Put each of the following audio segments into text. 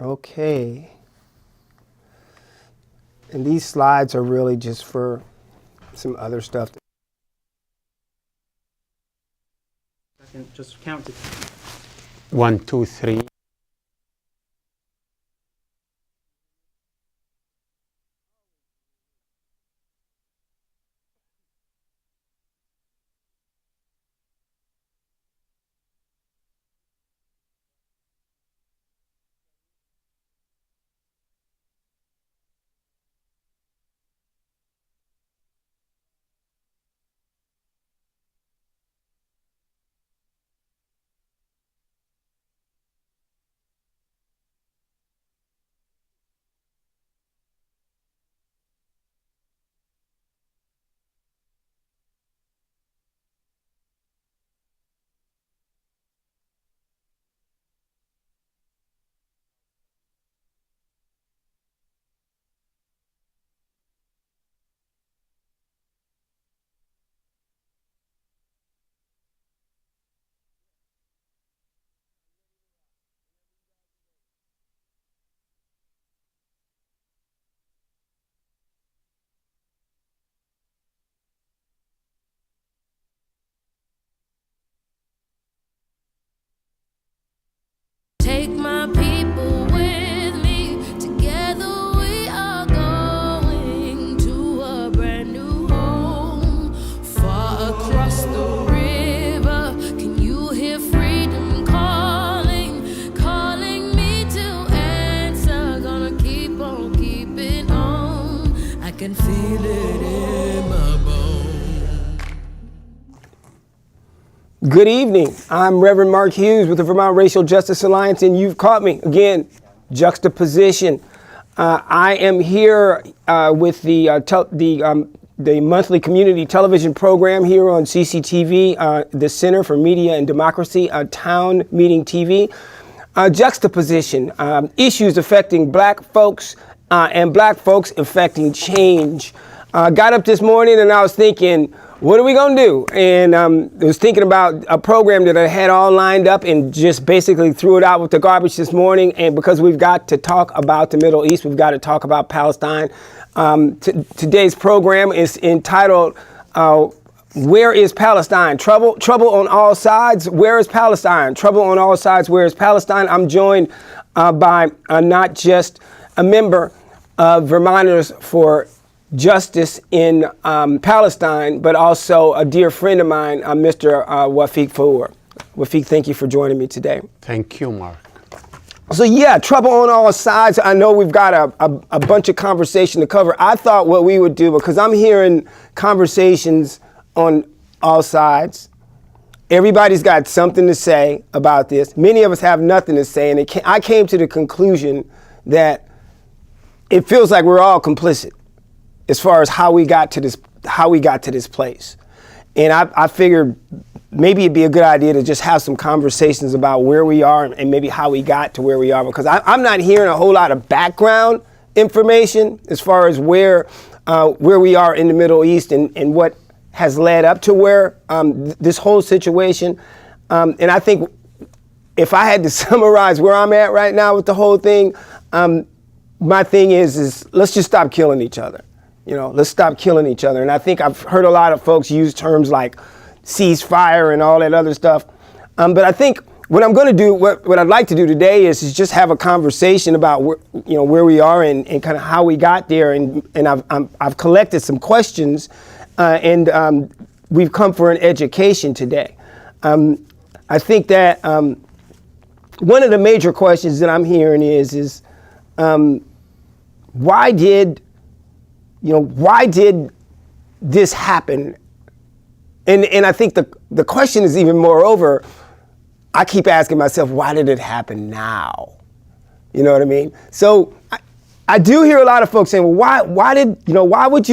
Okay. And these slides are really just for some other stuff. I can just count it. 1, 2, 3. Take my people with me. Together we are going to a brand new home. Far across the river, can you hear freedom calling? Calling me to answer. Gonna keep on keeping on. I can feel it in my bones. Good evening. I'm Reverend Mark Hughes with the Vermont Racial Justice Alliance, and you've caught me again. Juxtaposition. I am here with the monthly community television program here on CCTV, the Center for Media and Democracy, Town Meeting TV. Juxtaposition. Issues affecting Black folks and Black folks affecting change. Got up this morning and I was thinking, what are we going to do? And I was thinking about a program that I had all lined up and just basically threw it out with the garbage this morning. And because we've got to talk about the Middle East, we've got to talk about Palestine. Today's program is entitled, Where is Palestine? Trouble on all sides. Where is Palestine? Trouble on all sides. Where is Palestine? I'm joined by not just a member of Vermonters for Justice in Palestine, but also a dear friend of mine, Mr. Wafiq Four. Wafiq, thank you for joining me today. Thank you, Mark. So yeah, trouble on all sides. I know we've got a bunch of conversation to cover. I thought what we would do, because I'm hearing conversations on all sides. Everybody's got something to say about this. Many of us have nothing to say, and I came to the conclusion that it feels like we're all complicit as far as how we got to this place. And I figured maybe it'd be a good idea to just have some conversations about where we are and maybe how we got to where we are, because I'm not hearing a whole lot of background information as far as where we are in the Middle East and what has led up to where this whole situation. And I think if I had to summarize where I'm at right now with the whole thing, my thing is let's just stop killing each other. You know, let's stop killing each other. And I think I've heard a lot of folks use terms like ceasefire and all that other stuff. But I think what I'm going to do, what I'd like to do today is just have a conversation about where we are and kind of how we got there. And I've collected some questions, and we've come for an education today. I think that one of the major questions that I'm hearing is why did this happen? And I think the question is even moreover, I keep asking myself, why did it happen now? You know what I mean? So I do hear a lot of folks saying, well, why would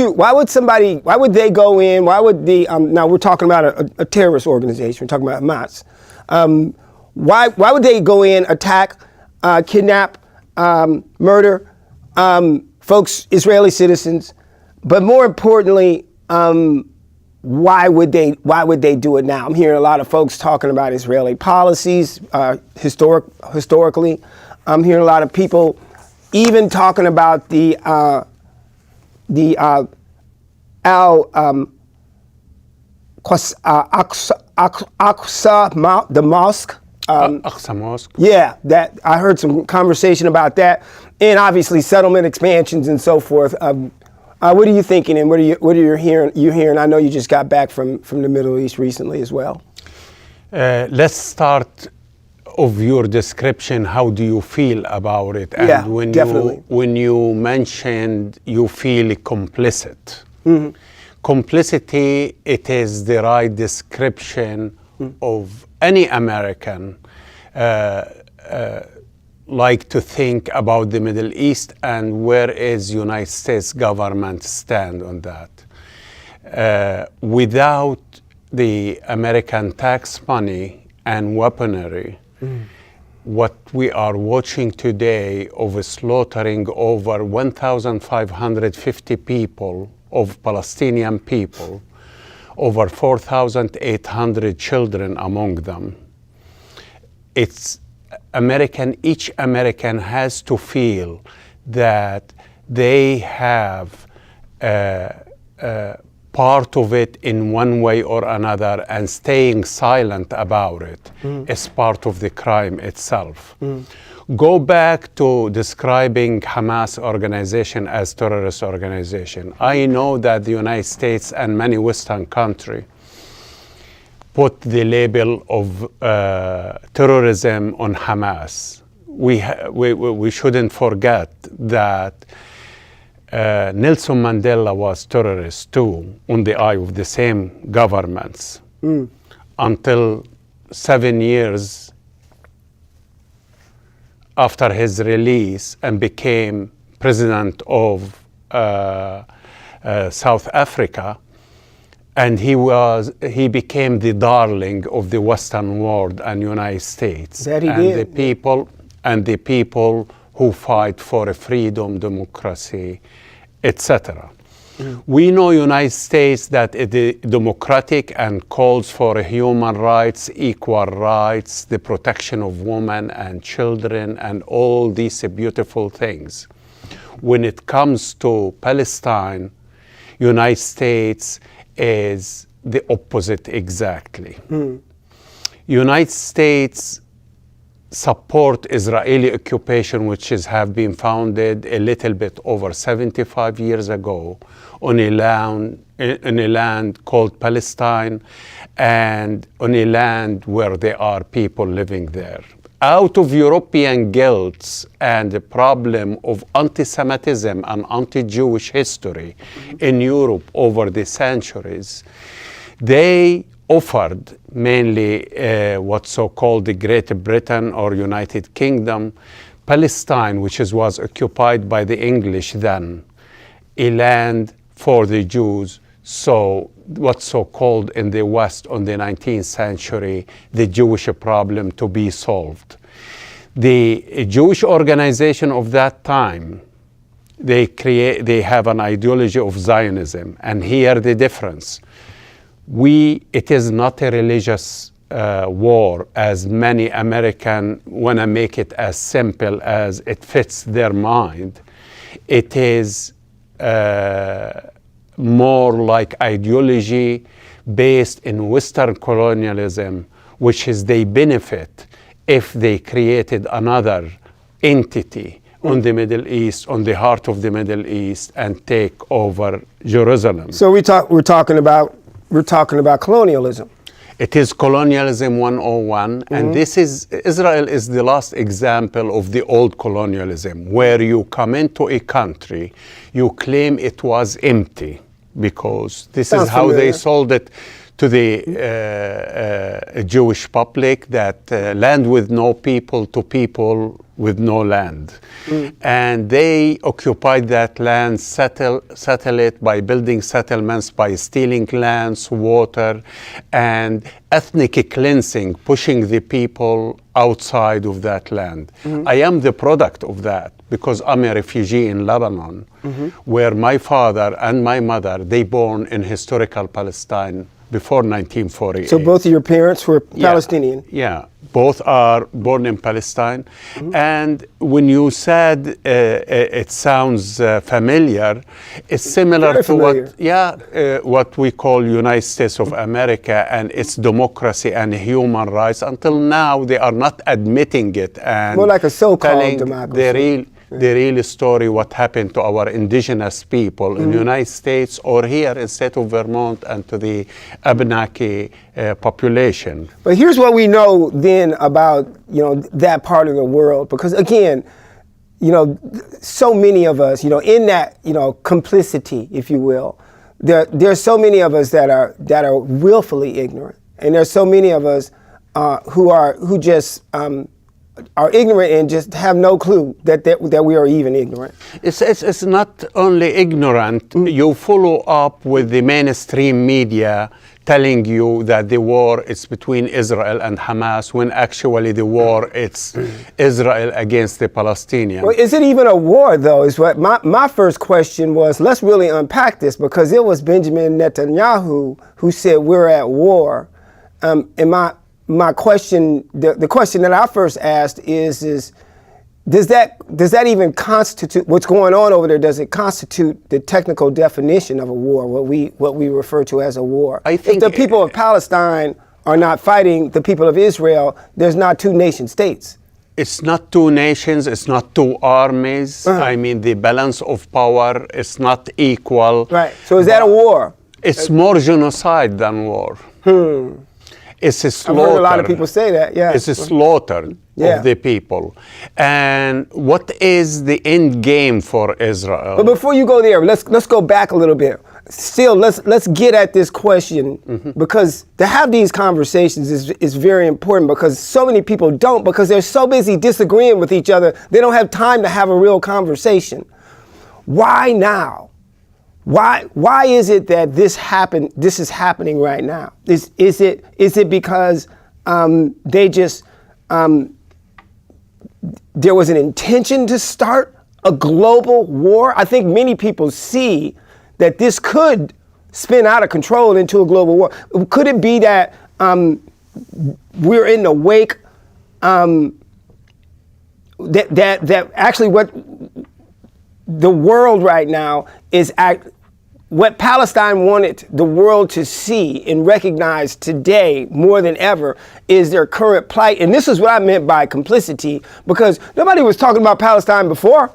they go in? Why would now we're talking about a terrorist organization, we're talking about Hamas. Why would they go in, attack, kidnap, murder, folks, Israeli citizens? But more importantly, why would they do it now? I'm hearing a lot of folks talking about Israeli policies historically. I'm hearing a lot of people even talking about the Aqsa, the mosque. Aqsa Mosque. Yeah, that I heard some conversation about that, and obviously settlement expansions and so forth. What are you thinking, and what are you hearing? I know you just got back from the Middle East recently as well. Let's start of your description. How do you feel about it? And Yeah, definitely. when you mentioned you feel complicit. Mm-hmm. Complicity, it is the right description of any American like to think about the Middle East and where is United States government stand on that. Without the American tax money and weaponry, what we are watching today of slaughtering over 1,550 people of Palestinian people, over 4,800 children among them. It's each American has to feel that they have part of it in one way or another, and staying silent about it is part of the crime itself. Go back to describing Hamas organization as terrorist organization. I know that the United States and many Western countries put the label of terrorism on Hamas. We shouldn't forget that Nelson Mandela was terrorist too, on the eye of the same governments, until 7 years after his release and became president of South Africa, and he became the darling of the Western world and United States. That he and did. The people who fight for freedom, democracy, etc. We know United States that it is democratic and calls for human rights, equal rights, the protection of women and children, and all these beautiful things. When it comes to Palestine, United States is the opposite exactly. United States support Israeli occupation, which have been founded a little bit over 75 years ago on a land called Palestine, and on a land where there are people living there. Out of European guilt and the problem of anti-Semitism and anti-Jewish history in Europe over the centuries, they offered mainly what's so-called the Great Britain or United Kingdom, Palestine, which was occupied by the English then, a land for the Jews, so what's so-called in the West on the 19th century, the Jewish problem to be solved. The Jewish organization of that time, they have an ideology of Zionism, and here the difference. It is not a religious war, as many Americans want to make it as simple as it fits their mind. It is more like ideology based in Western colonialism, which is they benefit if they created another entity on the Middle East, on the heart of the Middle East, and take over Jerusalem. So we're talking about colonialism. It is colonialism 101, and Israel is the last example of the old colonialism, where you come into a country, you claim it was empty, because this is how they sold it to the Jewish public, that land with no people to people with no land. And they occupied that land, settle it by building settlements, by stealing lands, water, and ethnic cleansing, pushing the people outside of that land. I am the product of that, because I'm a refugee in Lebanon, where my father and my mother, they born in historical Palestine before 1948. So both of your parents were Palestinian? Yeah, both are born in Palestine. And when you said it sounds familiar, it's similar Very to familiar. what we call United States of America and its democracy and human rights. Until now, they are not admitting it and More like a so-called telling democracy. the real story, what happened to our indigenous people in the United States or here in state of Vermont and to the Abenaki population. But here's what we know then about, that part of the world, because again, so many of us, in that, complicity, if you will, there's so many of us that are willfully ignorant, and there's so many of us who just are ignorant and just have no clue that we are even ignorant. It's not only ignorant. You follow up with the mainstream media telling you that the war is between Israel and Hamas, when actually the war it's Israel against the Palestinians. Well, is it even a war, though, is what my first question was. Let's really unpack this, because it was Benjamin Netanyahu who said we're at war. And my question, the question that I first asked is does that even constitute what's going on over there? Does it constitute the technical definition of a war, what we refer to as a war? I think if the people of Palestine are not fighting the people of Israel, there's not two nation states. It's not two nations, it's not two armies. I mean, the balance of power is not equal. Right. So is that a war? It's more genocide than war. It's a slaughter. I've heard a lot of people say that, yeah. It's a slaughter of the people. And what is the end game for Israel? But before you go there, let's go back a little bit. Still, let's get at this question, because to have these conversations is very important, because so many people don't, because they're so busy disagreeing with each other, they don't have time to have a real conversation. Why now? Why is it that this is happening right now? Is it because they just there was an intention to start a global war? I think many people see that this could spin out of control into a global war. Could it be that we're in the wake that actually what the world right now is what Palestine wanted the world to see and recognize today more than ever is their current plight. And this is what I meant by complicity, because nobody was talking about Palestine before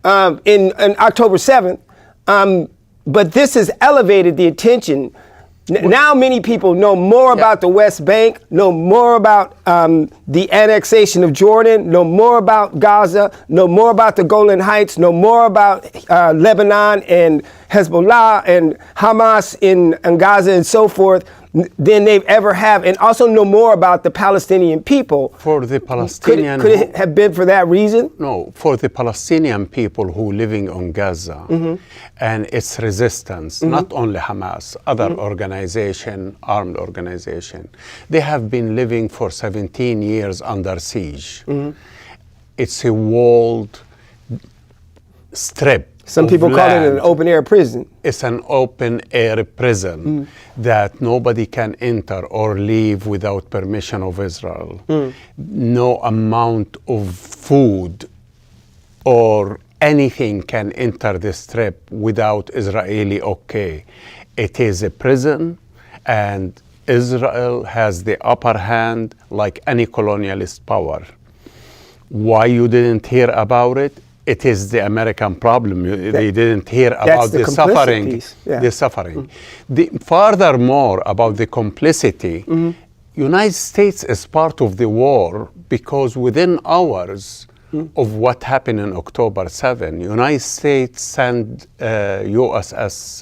in October 7th. But this has elevated the attention. Now many people know more about the West Bank, know more about the annexation of Jordan, know more about Gaza, know more about the Golan Heights, know more about Lebanon and Hezbollah and Hamas in Gaza and so forth than they've ever have, and also know more about the Palestinian people. For the Palestinian... Could it have been for that reason? No, for the Palestinian people who living on Gaza and its resistance, not only Hamas, other organization, armed organization, they have been living for 17 years under siege. It's a walled strip. Some people call it an open-air prison. It's an open-air prison that nobody can enter or leave without permission of Israel. No amount of food or anything can enter the strip without Israeli okay. It is a prison, and Israel has the upper hand like any colonialist power. Why you didn't hear about it? It is the American problem. They didn't hear about the suffering. The suffering. Furthermore, about the complicity, United States is part of the war, because within hours of what happened in October 7, United States sent USS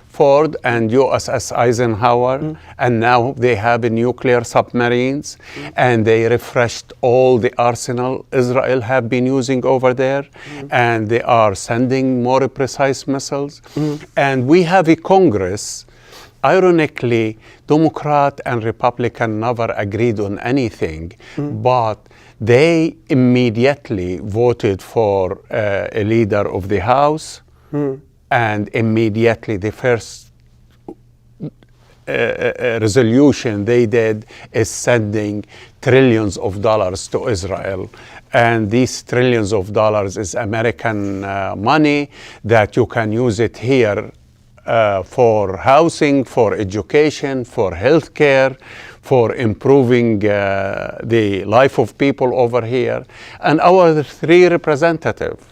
Ford and USS Eisenhower, and now they have nuclear submarines, and they refreshed all the arsenal Israel have been using over there, and they are sending more precise missiles. And we have a Congress, ironically, Democrat and Republican never agreed on anything, but they immediately voted for a leader of the House, and immediately the first resolution they did is sending trillions of dollars to Israel. And these trillions of dollars is American money that you can use it here for housing, for education, for healthcare, for improving the life of people over here. And our three representatives,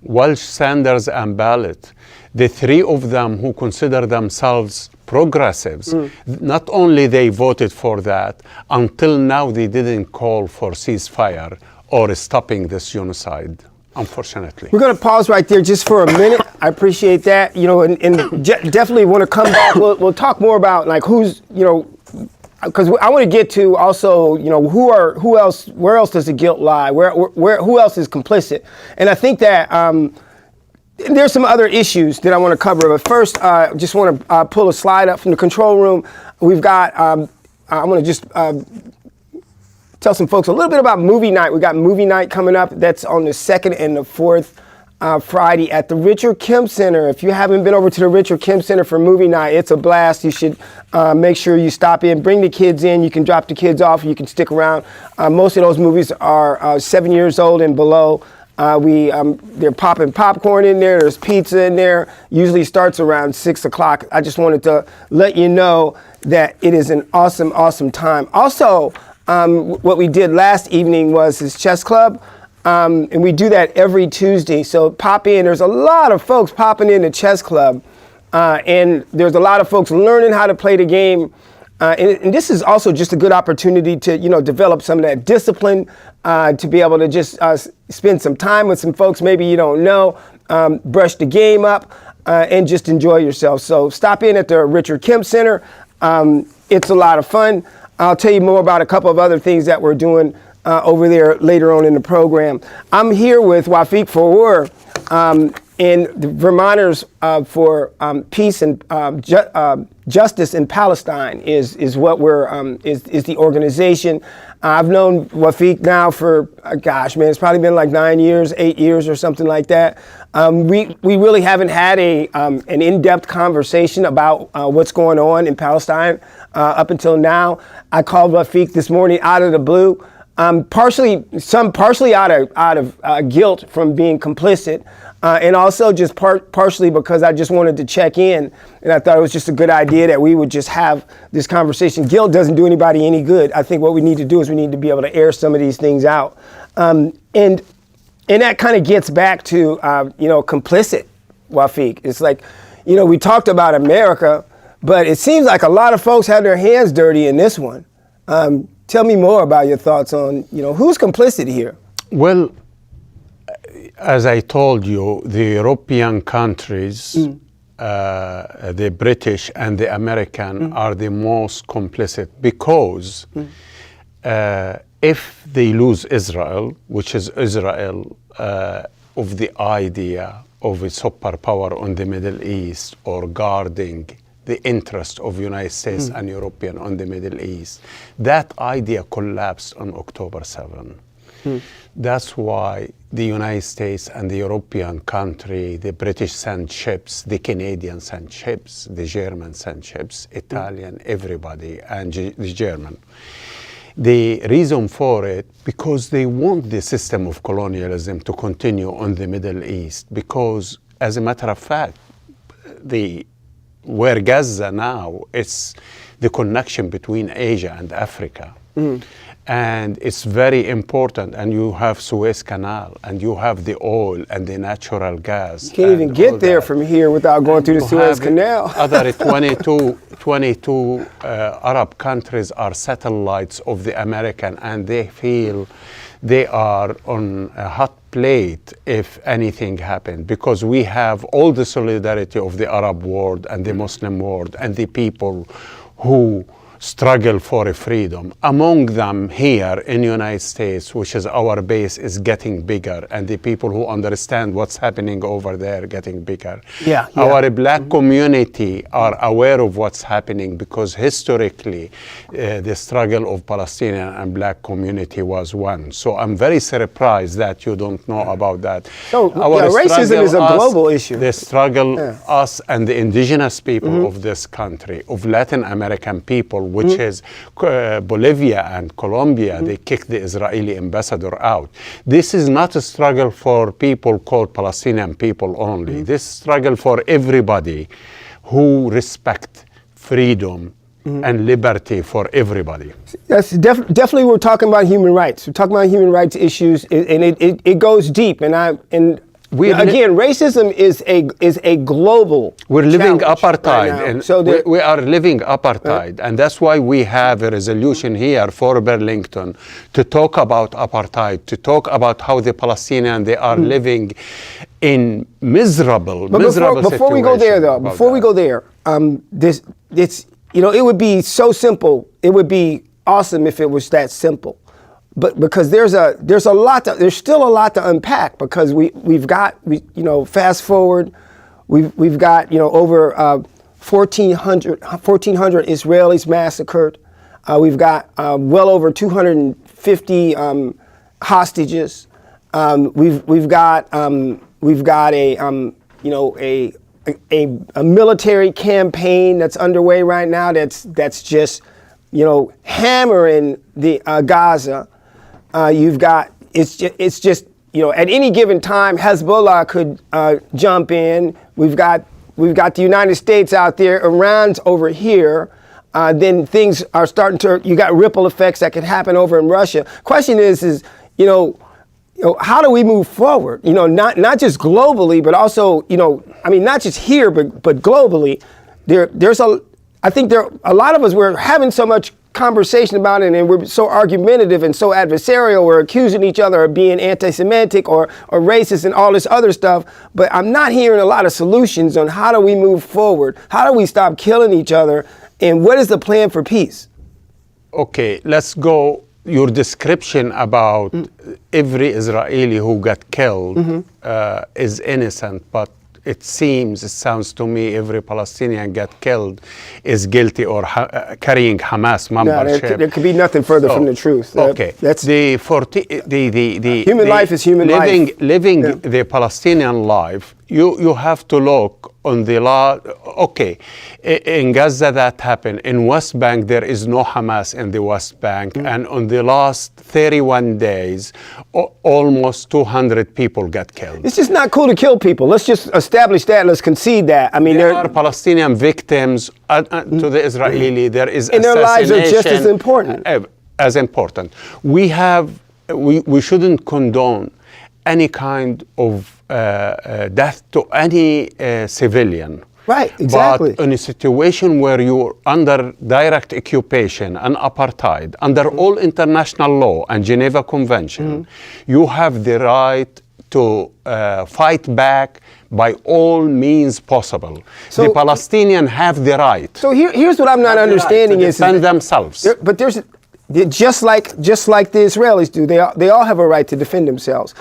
Welsh, Sanders, and Ballot, the three of them who consider themselves progressives, not only they voted for that, until now they didn't call for ceasefire or stopping this genocide, unfortunately. We're going to pause right there just for a minute. I appreciate that. You know, and definitely want to come back. We'll talk more about like who's, you know, because I want to get to also, you know, who else, where else does the guilt lie? Who else is complicit? And I think that there's some other issues that I want to cover. But first, I just want to pull a slide up from the control room. We've got, I'm going to just tell some folks a little bit about movie night. We got movie night coming up. That's on the 2nd and the 4th Friday at the Richard Kim Center. If you haven't been over to the Richard Kim Center for movie night, it's a blast. You should make sure you stop in, bring the kids in. You can drop the kids off. You can stick around. Most of those movies are 7 years old and below. They're popping popcorn in there. There's pizza in there. Usually starts around 6 o'clock. I just wanted to let you know that it is an awesome, awesome time. Also, what we did last evening was his chess club, and we do that every Tuesday. So pop in. There's a lot of folks popping in the chess club, and there's a lot of folks learning how to play the game. And this is also just a good opportunity to, you know, develop some of that discipline, to be able to just spend some time with some folks maybe you don't know, brush the game up, and just enjoy yourself. So stop in at the Richard Kim Center. It's a lot of fun. I'll tell you more about a couple of other things that we're doing over there later on in the program. I'm here with Wafiq Fawour, and the Vermonters for Peace and Justice in Palestine is what is the organization. I've known Wafiq now for it's probably been like 9 years, 8 years or something like that. We really haven't had an in-depth conversation about what's going on in Palestine up until now. I called Wafiq this morning out of the blue, partially out of guilt from being complicit, and also just partially because I just wanted to check in, and I thought it was just a good idea that we would just have this conversation. Guilt doesn't do anybody any good. I think what we need to do is we need to be able to air some of these things out, and that kind of gets back to complicit, Wafiq. It's like, we talked about America, but it seems like a lot of folks had their hands dirty in this one. Tell me more about your thoughts on, who's complicit here? Well, as I told you, the European countries, the British and the American are the most complicit because if they lose Israel, which is Israel of the idea of a superpower on the Middle East or guarding the interest of United States and European on the Middle East, that idea collapsed on October 7. That's why the United States and the European country, the British sent ships, the Canadians sent ships, the Germans sent ships, Italian, everybody, and the German. The reason for it, because they want the system of colonialism to continue on the Middle East, because as a matter of fact, where Gaza now, it's the connection between Asia and Africa. And it's very important, and you have Suez Canal, and you have the oil and the natural gas. You can't even get there from here without going through the Suez Canal. Other 22 Arab countries are satellites of the American, and they feel they are on a hot plate if anything happened, because we have all the solidarity of the Arab world and the Muslim world and the people who struggle for freedom. Among them here in the United States, which is our base, is getting bigger, and the people who understand what's happening over there getting bigger. Yeah. Our black community are aware of what's happening because historically the struggle of Palestinian and black community was one. So I'm very surprised that you don't know about that. So racism is a global issue. The struggle, us and the indigenous people of this country, of Latin American people, which is Bolivia and Colombia, they kicked the Israeli ambassador out. This is not a struggle for people called Palestinian people only. This struggle for everybody who respect freedom and liberty for everybody. That's definitely we're talking about human rights. We're talking about human rights issues, and it goes deep. Again, racism is a global. We're living challenge apartheid, right now. and So we are living apartheid, and that's why we have a resolution here for Burlington to talk about apartheid, to talk about how the Palestinians they are living in miserable before we go there, though, it would be so simple. It would be awesome if it was that simple. But because there's still a lot to unpack, because we've got fast forward, we've got over 1,400 Israelis massacred. We've got well over 250 hostages. We've got a military campaign that's underway right now that's just hammering the Gaza. It's just at any given time Hezbollah could jump in. We've got the United States out there, Iran's over here. Then things are starting to. You got ripple effects that could happen over in Russia. Question is how do we move forward? Not just globally, but also not just here, but globally. I think a lot of us, we're having so much conversation about it, and we're so argumentative and so adversarial. We're accusing each other of being anti-Semitic or racist and all this other stuff. But I'm not hearing a lot of solutions on how do we move forward? How do we stop killing each other? And what is the plan for peace? Okay, let's go. Your description about every Israeli who got killed is innocent, but it sounds to me every Palestinian got killed is guilty or carrying Hamas membership. There could be nothing further from the truth. Okay, that's the human life is human life. Living the Palestinian life, you have to look on the law. Okay, in Gaza that happened. In West Bank there is no Hamas in the West Bank, and on the last 31 days, almost 200 people got killed. It's just not cool to kill people. Let's just establish that. Let's concede that. I mean, there are Palestinian victims to the Israeli. There is and their lives are just as important. We shouldn't condone any kind of death to any civilian. Right, exactly. But in a situation where you're under direct occupation and apartheid, under all international law and Geneva Convention, you have the right to fight back by all means possible. So, the Palestinians have the right. So here's what I'm not understanding is defend themselves. But there's just like the Israelis do. They all have a right to defend themselves.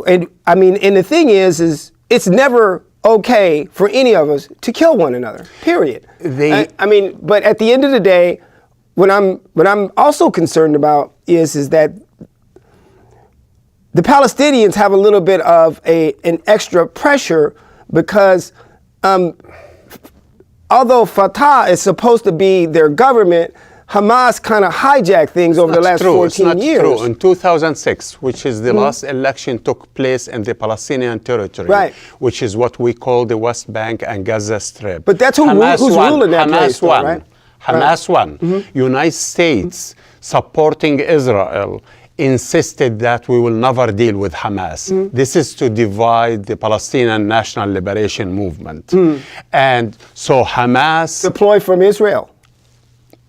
And I mean, and the thing is it's never okay for any of us to kill one another. Period. But at the end of the day, what I'm also concerned about is that the Palestinians have a little bit of an extra pressure because although Fatah is supposed to be their government, Hamas kind of hijacked things over the last 14 years. True. In 2006, which is the last election took place in the Palestinian territory, right, which is what we call the West Bank and Gaza Strip. But that's who's ruling that place, though, right? Hamas won. United States supporting Israel insisted that we will never deal with Hamas. This is to divide the Palestinian National Liberation Movement. And so Hamas... Deploy from Israel.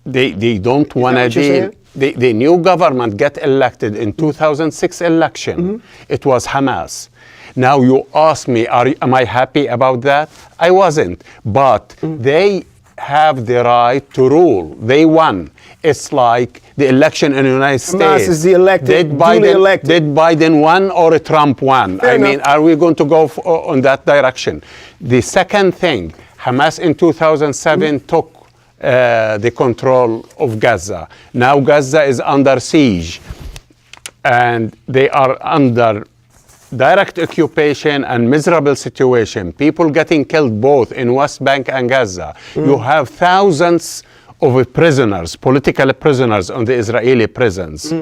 They don't want to deal. The new government get elected in 2006 election. It was Hamas. Now you ask me, am I happy about that? I wasn't. But they have the right to rule. They won. It's like the election in the United Hamas States. is the elected, duly Biden, elected. Did Biden won or Trump won? Fair I mean, enough. are we going to go on that direction? The second thing, Hamas in 2007 took the control of Gaza. Now Gaza is under siege, and they are under direct occupation and miserable situation. People getting killed both in West Bank and Gaza. You have thousands of prisoners, political prisoners on the Israeli prisons.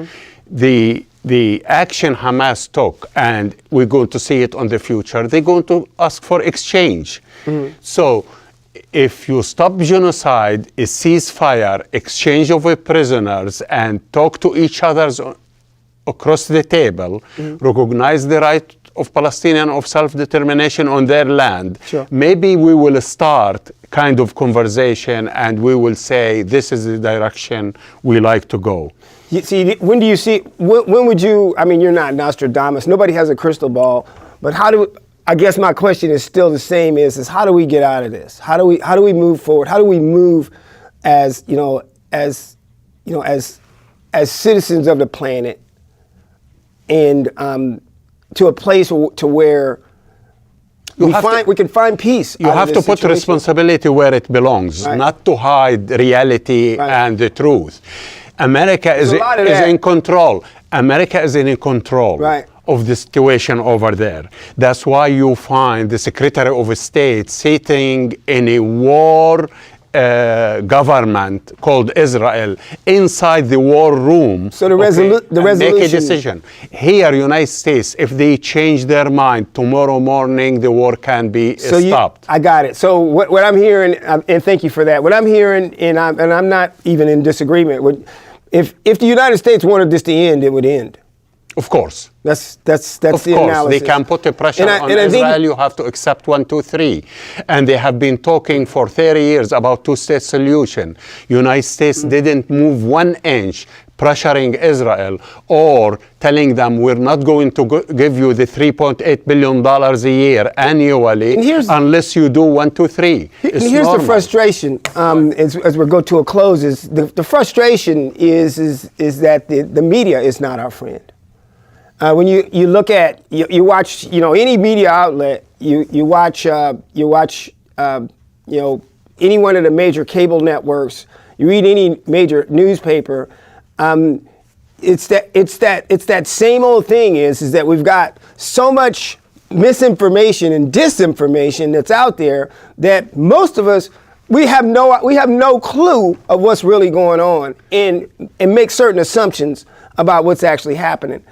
The action Hamas took, and we're going to see it on the future, they're going to ask for exchange. So if you stop genocide, a ceasefire, exchange of prisoners, and talk to each other across the table, recognize the right of Palestinian of self-determination on their land, Sure. maybe we will start kind of conversation and we will say this is the direction we like to go. You see, when do you see, when would you, I mean, you're not Nostradamus, nobody has a crystal ball, but I guess my question is still the same, is how do we get out of this? How do we move forward? How do we move as citizens of the planet and to a place to where we can find peace. You have to put responsibility where it belongs, Right. not to hide reality Right. and the truth. America is a lot of that. in control. America is in control Right. of the situation over there. That's why you find the Secretary of State sitting in a war government called Israel inside the war room. So the and make a resolution- decision. Here, United States, if they change their mind tomorrow morning, the war can be stopped. I got it. So what I'm hearing, and thank you for that. What I'm hearing, and I'm not even in disagreement with, if the United States wanted this to end, it would end. Of course. That's Of the course, analysis. they can put a pressure And on I think- Israel. You have to accept 1, 2, 3. And they have been talking for 30 years about two-state solution. United States didn't move 1 inch pressuring Israel or telling them we're not going to give you the $3.8 billion a year annually unless you do 1, 2, 3. And here's the frustration, as we go to a close, is the frustration is that the media is not our friend. When you look at, you watch, any media outlet, you watch any one of the major cable networks, you read any major newspaper, it's that same old thing is that we've got so much misinformation and disinformation that's out there that most of us, we have no clue of what's really going on and make certain assumptions about what's actually happening.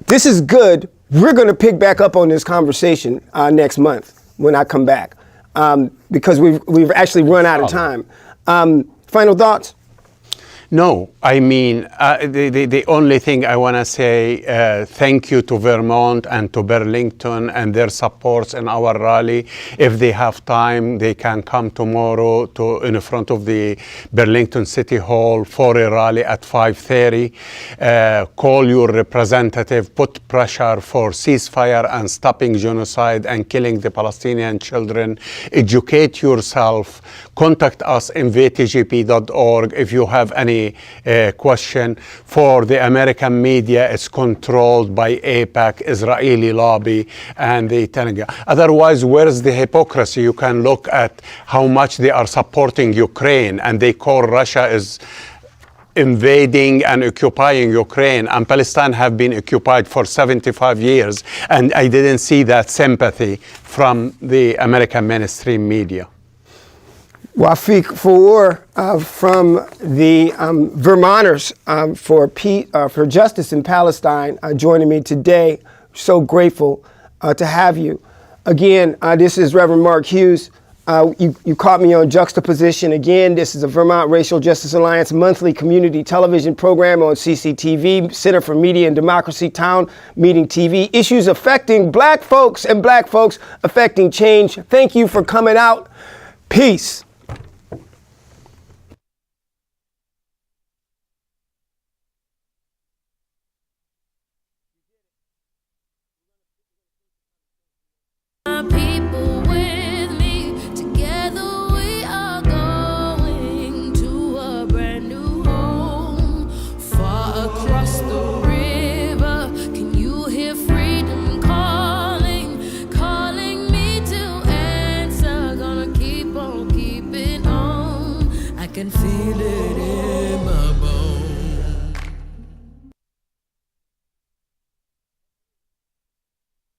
This is good. We're going to pick back up on this conversation next month when I come back because we've actually run out of time. Final thoughts? No, I mean, the only thing I want to say, thank you to Vermont and to Burlington and their supports in our rally. If they have time, they can come tomorrow in front of the Burlington City Hall for a rally at 5:30. Call your representative, put pressure for ceasefire and stopping genocide and killing the Palestinian children. Educate yourself. Contact us in vtgp.org if you have any question. For the American media, it's controlled by AIPAC, Israeli lobby, and the Telegram. Otherwise, where's the hypocrisy? You can look at how much they are supporting Ukraine, and they call Russia is invading and occupying Ukraine, and Palestine have been occupied for 75 years, and I didn't see that sympathy from the American mainstream media. Wafiq Four from the Vermonters for Justice in Palestine joining me today. So grateful to have you. Again, this is Reverend Mark Hughes. You caught me on Juxtaposition. Again, this is a Vermont Racial Justice Alliance monthly community television program on CCTV, Center for Media and Democracy, Town Meeting TV. Issues affecting black folks and black folks affecting change. Thank you for coming out. Peace.